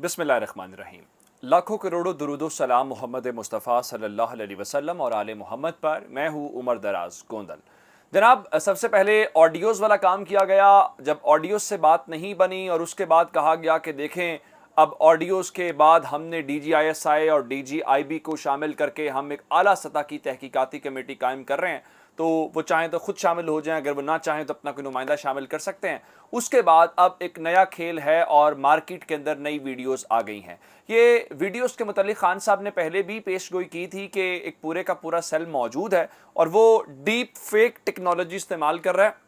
बिस्मिल्लाहिर्रहमानिर्रहीम। लाखों करोड़ों दुरूदो सलाम मोहम्मद मुस्तफ़ा सल्लल्लाहु अलैहि वसल्लम और आले मोहम्मद पर। मैं हूँ उमर दराज गोंदल। जनाब, सबसे पहले ऑडियोज़ वाला काम किया गया। जब ऑडियोज़ से बात नहीं बनी और उसके बाद कहा गया कि देखें अब ऑडियोज़ के बाद हमने DGISI और DGIB को शामिल करके हम एक आला सतह की तहकीकाती कमेटी कायम कर रहे हैं, तो वो चाहें तो खुद शामिल हो जाएं, अगर वो ना चाहें तो अपना कोई नुमाइंदा शामिल कर सकते हैं। उसके बाद अब एक नया खेल है और मार्केट के अंदर नई वीडियोस आ गई हैं। ये वीडियोस के मुतालिक खान साहब ने पहले भी पेशगोई की थी कि एक पूरे का पूरा सेल मौजूद है और वो डीप फेक टेक्नोलॉजी इस्तेमाल कर रहा है।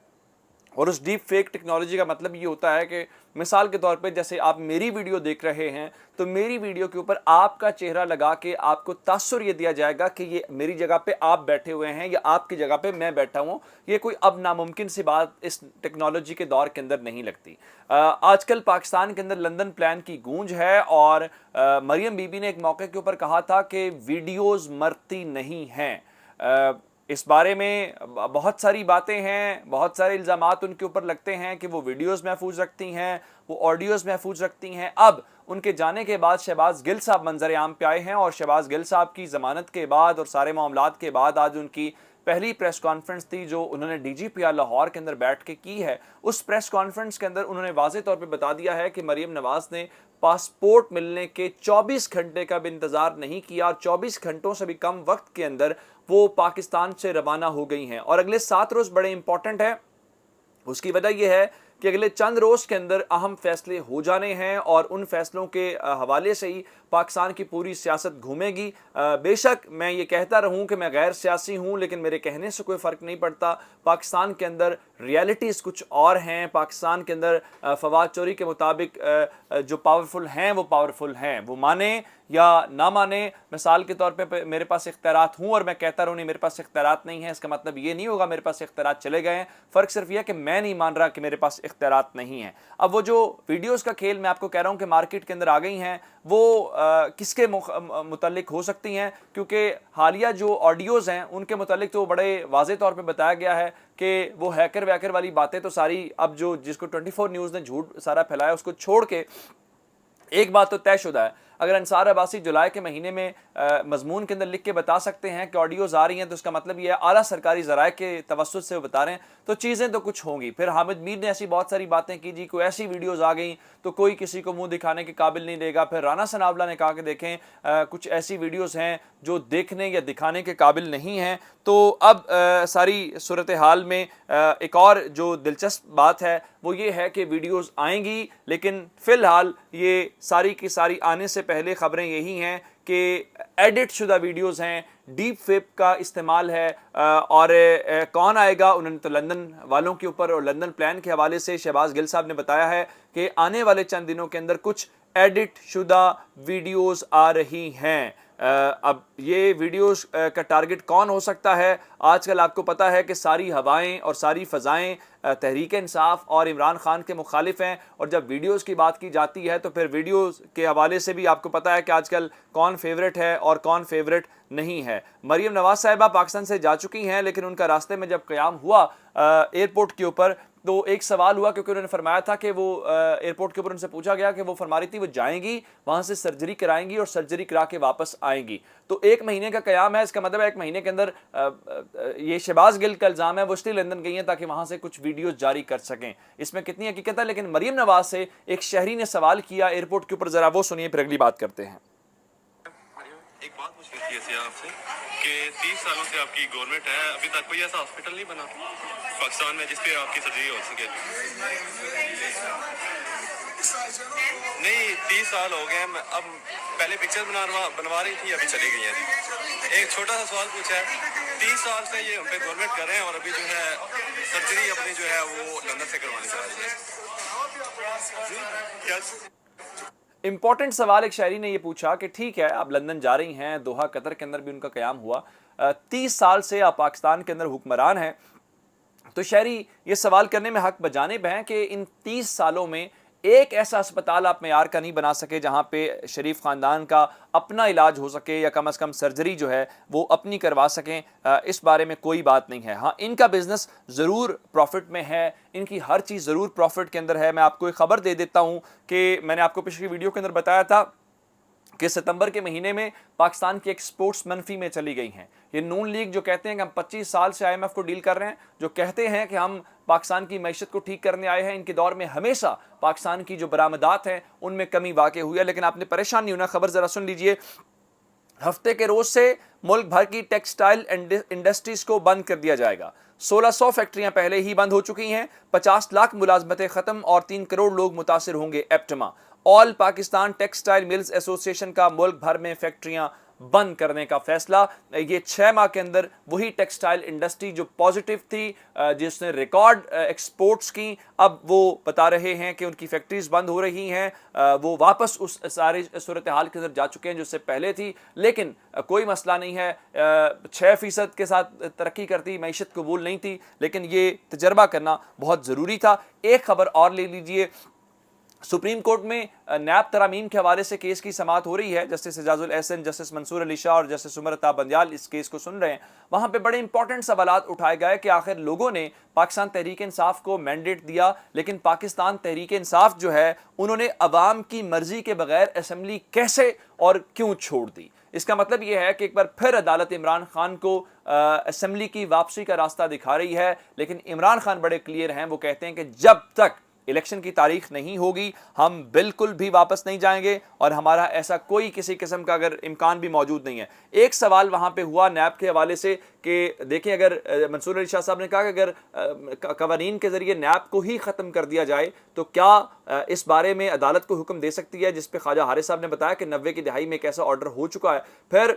और उस डीप फेक टेक्नोलॉजी का मतलब ये होता है कि मिसाल के तौर पे जैसे आप मेरी वीडियो देख रहे हैं तो मेरी वीडियो के ऊपर आपका चेहरा लगा के आपको तासुर ये दिया जाएगा कि ये मेरी जगह पे आप बैठे हुए हैं या आपकी जगह पे मैं बैठा हूँ। ये कोई अब नामुमकिन सी बात इस टेक्नोलॉजी के दौर के अंदर नहीं लगती। आजकल पाकिस्तान के अंदर लंदन प्लान की गूंज है और मरियम बीबी ने एक मौके के ऊपर कहा था कि वीडियोज़ मरती नहीं हैं। इस बारे में बहुत सारी बातें हैं, बहुत सारे इल्ज़ामात उनके ऊपर लगते हैं कि वो वीडियोज़ महफूज रखती हैं, वो ऑडियोज़ महफूज रखती हैं। अब उनके जाने के बाद शहबाज गिल साहब मंजर आम पे आए हैं और शहबाज गिल साहब की ज़मानत के बाद और सारे मामलात के बाद आज उनकी पहली प्रेस कॉन्फ्रेंस थी जो उन्होंने DGPR लाहौर के अंदर बैठ के की है। उस प्रेस कॉन्फ्रेंस के अंदर उन्होंने वाज़ेह तौर पे बता दिया है कि मरीम नवाज़ ने पासपोर्ट मिलने के 24 घंटे का भी इंतज़ार नहीं किया और 24 घंटों से भी कम वक्त के अंदर वो पाकिस्तान से रवाना हो गई हैं। और अगले 7 रोज़ बड़े इंपॉर्टेंट है। उसकी वजह यह है कि अगले चंद रोज़ के अंदर अहम फैसले हो जाने हैं और उन फैसलों के हवाले से ही पाकिस्तान की पूरी सियासत घूमेगी। बेशक मैं ये कहता रहूं कि मैं गैर सियासी हूं, लेकिन मेरे कहने से कोई फ़र्क नहीं पड़ता। पाकिस्तान के अंदर रियलिटीज़ कुछ और हैं। पाकिस्तान के अंदर फवाद चौधरी के मुताबिक जो पावरफुल हैं वो पावरफुल हैं, वो माने या ना माने। मिसाल के तौर पे मेरे पास इख्तियारात हूँ और मैं कहता रहूँ नहीं मेरे पास इख्तियारात नहीं है, इसका मतलब ये नहीं होगा मेरे पास इख्तियारात चले गए हैं। फ़र्क सिर्फ यह कि मैं नहीं मान रहा कि मेरे पास इख्तियारात नहीं है। अब वो जो वीडियोज़ का खेल मैं आपको कह रहा हूँ कि मार्केट के अंदर आ गई हैं, वो किसके मुतालिक हो सकती हैं, क्योंकि हालिया जो ऑडियोज़ हैं उनके मुतालिक तो बड़े वाज़े तौर पे बताया गया है कि वो हैकर वैकर वाली बातें तो सारी अब जो जिसको 24 न्यूज़ ने झूठ सारा फैलाया उसको छोड़ के एक बात तो तयशुदा है। अगर अंसार अब्बासी जुलाई के महीने में मजमून के अंदर लिख के बता सकते हैं कि ऑडियोज़ आ रही हैं, तो उसका मतलब ये है आला सरकारी ज़राए के तवस्सुत से वो बता रहे हैं, तो चीज़ें तो कुछ होंगी। फिर हामिद मीर ने ऐसी बहुत सारी बातें की जी, कोई ऐसी वीडियोज़ आ गई तो कोई किसी को मुंह दिखाने के काबिल नहीं रहेगा। फिर राना सनावला ने कहा कि देखें कुछ ऐसी वीडियोज़ हैं जो देखने या दिखाने के काबिल नहीं हैं। तो अब सारी सूरत हाल में एक और जो दिलचस्प बात है वो ये है कि वीडियोज़ आएंगी, लेकिन फ़िलहाल ये सारी की सारी आने से पहले ख़बरें यही हैं कि एडिट शुदा वीडियोज़ हैं, डीप फेक का इस्तेमाल है। और कौन आएगा, उन्होंने तो लंदन वालों के ऊपर और लंदन प्लान के हवाले से शहबाज गिल साहब ने बताया है कि आने वाले चंद दिनों के अंदर कुछ एडिट शुदा वीडियोज़ आ रही हैं। अब ये वीडियोस का टारगेट कौन हो सकता है? आजकल आपको पता है कि सारी हवाएं और सारी फ़ज़ाएं तहरीक इंसाफ और इमरान खान के मुखालिफ हैं, और जब वीडियोस की बात की जाती है तो फिर वीडियोस के हवाले से भी आपको पता है कि आजकल कौन फेवरेट है और कौन फेवरेट नहीं है। मरीम नवाज़ साहिबा पाकिस्तान से जा चुकी हैं, लेकिन उनका रास्ते में जब क़याम हुआ एयरपोर्ट के ऊपर तो एक सवाल हुआ, क्योंकि उन्होंने फरमाया था कि वो एयरपोर्ट के ऊपर उनसे पूछा गया कि वो फरमा रही थी वो जाएंगी वहाँ से सर्जरी कराएंगी और सर्जरी करा के वापस आएंगी। तो 1 महीने का क़याम है, इसका मतलब है 1 महीने के अंदर ये शहबाज गिल का इल्ज़ाम है वो इसलिए लंदन गई हैं ताकि वहाँ से कुछ वीडियोज़ जारी कर सकें। इसमें कितनी हकीकत है, लेकिन मरीम नवाज से एक शहरी ने सवाल किया एयरपोर्ट के ऊपर, ज़रा वो सुनिए फिर अगली बात करते हैं। एक बात पूछनी थी ऐसे आपसे कि 30 सालों से आपकी गवर्नमेंट है, अभी तक कोई ऐसा हॉस्पिटल नहीं बना पाकिस्तान में जिसपे आपकी सर्जरी हो सके? नहीं, 30 साल हो गए। अब पहले पिक्चर बनवा रही थी, अभी चली गई हैं। एक छोटा सा सवाल पूछा है, 30 साल से ये हम पे गवर्नमेंट कर रहे हैं और अभी जो है सर्जरी अपनी जो है वो लंदन से करवानी चाह रही है। क्या इंपॉर्टेंट सवाल एक शायरी ने ये पूछा कि ठीक है आप लंदन जा रही हैं, दोहा कतर के अंदर भी उनका क़याम हुआ, 30 साल से आप पाकिस्तान के अंदर हुक्मरान हैं, तो शायरी ये सवाल करने में हक बजानिब हैं कि इन 30 सालों में ایک ایسا اسپتال آپ معیار کا نہیں بنا سکے جہاں پہ شریف خاندان کا اپنا علاج ہو سکے یا کم از کم سرجری جو ہے وہ اپنی کروا سکیں. اس بارے میں کوئی بات نہیں ہے. ہاں ان کا بزنس ضرور پروفٹ میں ہے, ان کی ہر چیز ضرور پروفٹ کے اندر ہے. میں آپ کو ایک خبر دے دیتا ہوں کہ میں نے آپ کو پچھلی ویڈیو کے اندر بتایا تھا کہ ستمبر کے مہینے میں پاکستان کی ایکسپورٹس منفی میں چلی گئی ہیں. یہ نون لیگ جو کہتے ہیں کہ ہم 25 سال سے IMF کو ڈیل کر رہے ہیں, جو کہتے ہیں کہ ہم پاکستان کی معیشت کو ٹھیک کرنے آئے ہیں, ان کے دور میں ہمیشہ پاکستان کی جو برآمدات ہیں ان میں کمی واقع ہوئی ہے. لیکن آپ نے پریشان نہیں ہونا, خبر ذرا سن لیجئے. ہفتے کے روز سے ملک بھر کی ٹیکسٹائل انڈسٹریز کو بند کر دیا جائے گا. 1600 فیکٹریاں پہلے ہی بند ہو چکی ہیں, 50 لاکھ ملازمتیں ختم اور 3 کروڑ لوگ متاثر ہوں گے. ایپٹما آل پاکستان ٹیکسٹائل ملز ایسوسی ایشن کا ملک بھر میں فیکٹریاں بند کرنے کا فیصلہ. یہ 6 ماہ کے اندر وہی ٹیکسٹائل انڈسٹری جو پازیٹیو تھی, جس نے ریکارڈ ایکسپورٹس کی, اب وہ بتا رہے ہیں کہ ان کی فیکٹریز بند ہو رہی ہیں. وہ واپس اس ساری صورتحال کے اندر جا چکے ہیں جو اس سے پہلے تھی. لیکن کوئی مسئلہ نہیں ہے, 6% کے ساتھ ترقی کرتی معیشت قبول نہیں تھی, لیکن یہ تجربہ کرنا بہت ضروری تھا. ایک خبر اور لے لیجئے. سپریم کورٹ میں نیب ترامیم کے حوالے سے کیس کی سماعت ہو رہی ہے. جسٹس اعجاز الاحسن, جسٹس منصور علی شاہ اور جسٹس عمر عطا بندیال اس کیس کو سن رہے ہیں. وہاں پہ بڑے امپورٹنٹ سوالات اٹھائے گئے کہ آخر لوگوں نے پاکستان تحریک انصاف کو مینڈیٹ دیا, لیکن پاکستان تحریک انصاف جو ہے انہوں نے عوام کی مرضی کے بغیر اسمبلی کیسے اور کیوں چھوڑ دی. اس کا مطلب یہ ہے کہ ایک بار پھر عدالت عمران خان کو اسمبلی کی واپسی کا راستہ دکھا رہی ہے. لیکن عمران خان بڑے کلیئر ہیں, وہ کہتے ہیں کہ جب تک الیکشن کی تاریخ نہیں ہوگی ہم بالکل بھی واپس نہیں جائیں گے, اور ہمارا ایسا کوئی کسی قسم کا اگر امکان بھی موجود نہیں ہے. ایک سوال وہاں پہ ہوا نیب کے حوالے سے کہ دیکھیں اگر منصور علی شاہ صاحب نے کہا کہ اگر قوانین کے ذریعے نیب کو ہی ختم کر دیا جائے تو کیا اس بارے میں عدالت کو حکم دے سکتی ہے, جس پہ خواجہ حارث صاحب نے بتایا کہ 90 کی دہائی میں ایک ایسا آرڈر ہو چکا ہے. پھر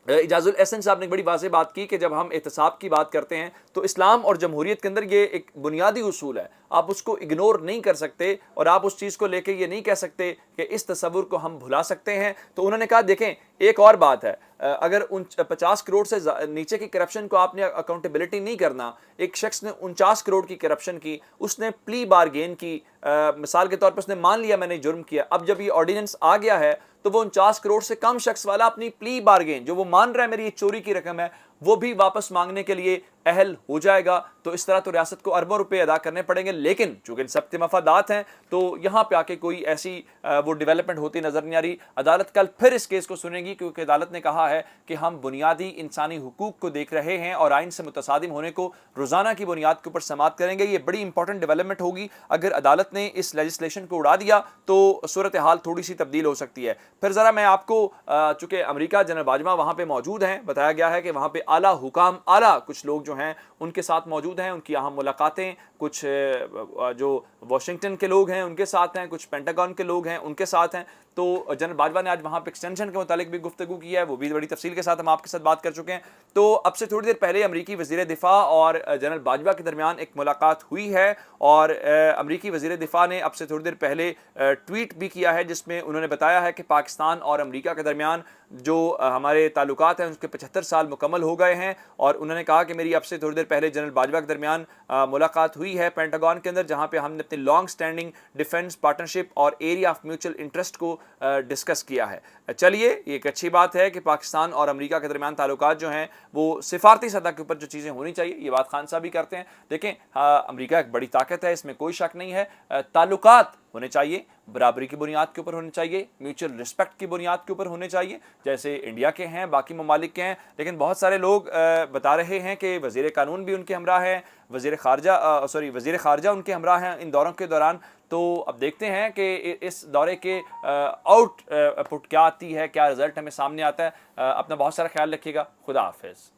اعجاز الاحسن صاحب نے بڑی واضح بات کی کہ جب ہم احتساب کی بات کرتے ہیں تو اسلام اور جمہوریت کے اندر یہ ایک بنیادی اصول ہے, آپ اس کو اگنور نہیں کر سکتے, اور آپ اس چیز کو لے کے یہ نہیں کہہ سکتے کہ اس تصور کو ہم بھلا سکتے ہیں. تو انہوں نے کہا دیکھیں ایک اور بات ہے, اگر 50 کروڑ سے نیچے کی کرپشن کو آپ نے اکاؤنٹیبلٹی نہیں کرنا, ایک شخص نے 49 کروڑ کی کرپشن کی, اس نے پلی بارگین کی, مثال کے طور پر اس نے مان لیا میں نے جرم کیا, اب جب یہ آرڈیننس آ گیا ہے تو وہ 49 کروڑ سے کم شخص والا اپنی پلی بارگین جو وہ مان رہا ہے میری یہ چوری کی رقم ہے وہ بھی واپس مانگنے کے لیے اہل ہو جائے گا. تو اس طرح تو ریاست کو اربوں روپے ادا کرنے پڑیں گے. لیکن چونکہ ان سب کے مفادات ہیں تو یہاں پہ آ کے کوئی ایسی وہ ڈیولپمنٹ ہوتی نظر نہیں آ رہی. عدالت کل پھر اس کیس کو سنے گی, کیونکہ عدالت نے کہا ہے کہ ہم بنیادی انسانی حقوق کو دیکھ رہے ہیں اور آئین سے متصادم ہونے کو روزانہ کی بنیاد کے اوپر سماعت کریں گے. یہ بڑی امپورٹنٹ ڈیولپمنٹ ہوگی. اگر عدالت نے اس لیجسلیشن کو اڑا دیا تو صورتحال تھوڑی سی تبدیل ہو سکتی ہے. پھر ذرا میں آپ کو, چونکہ امریکہ جنرل باجوہ وہاں پہ موجود ہیں, بتایا گیا ہے کہ وہاں پہ اعلیٰ حکام, اعلیٰ کچھ لوگ جو ہیں ان کے ساتھ موجود ہیں, ان کی اہم ملاقاتیں کچھ جو واشنگٹن کے لوگ ہیں ان کے ساتھ ہیں, کچھ پینٹاگون کے لوگ ہیں ان کے ساتھ ہیں. تو جنرل باجوہ نے آج وہاں پہ ایکسٹینشن کے متعلق بھی گفتگو کی ہے, وہ بھی بڑی تفصیل کے ساتھ ہم آپ کے ساتھ بات کر چکے ہیں. تو اب سے تھوڑی دیر پہلے امریکی وزیر دفاع اور جنرل باجوہ کے درمیان ایک ملاقات ہوئی ہے, اور امریکی وزیر دفاع نے اب سے تھوڑی دیر پہلے ٹویٹ بھی کیا ہے جس میں انہوں نے بتایا ہے کہ پاکستان اور امریکہ کے درمیان جو ہمارے تعلقات ہیں اس کے 75 سال مکمل ہو گئے ہیں. اور انہوں نے کہا کہ میری اب سے تھوڑی دیر پہلے جنرل باجوہ کے درمیان ملاقات ہوئی ہے پینٹاگون کے اندر, جہاں پہ ہم نے اپنی لانگ سٹینڈنگ ڈیفنس پارٹنرشپ اور ایریا آف میوچل انٹرسٹ کو ڈسکس کیا ہے. چلیے یہ ایک اچھی بات ہے کہ پاکستان اور امریکہ کے درمیان تعلقات جو ہیں وہ سفارتی سطح کے اوپر جو چیزیں ہونی چاہیے, یہ بات خان صاحب بھی کرتے ہیں. دیکھیں امریکہ ایک بڑی طاقت ہے, اس میں کوئی شک نہیں ہے. تعلقات ہونے چاہیے برابری کی بنیاد کے اوپر ہونے چاہیے, میوچل رسپیکٹ کی بنیاد کے اوپر ہونے چاہیے, جیسے انڈیا کے ہیں باقی ممالک کے ہیں. لیکن بہت سارے لوگ بتا رہے ہیں کہ وزیر قانون بھی ان کے ہمراہ ہیں, وزیر خارجہ ان کے ہمراہ ہیں ان دوروں کے دوران. تو اب دیکھتے ہیں کہ اس دورے کے آؤٹ پٹ کیا آتی ہے, کیا رزلٹ ہمیں سامنے آتا ہے. اپنا بہت سارا خیال رکھیے گا. خدا حافظ.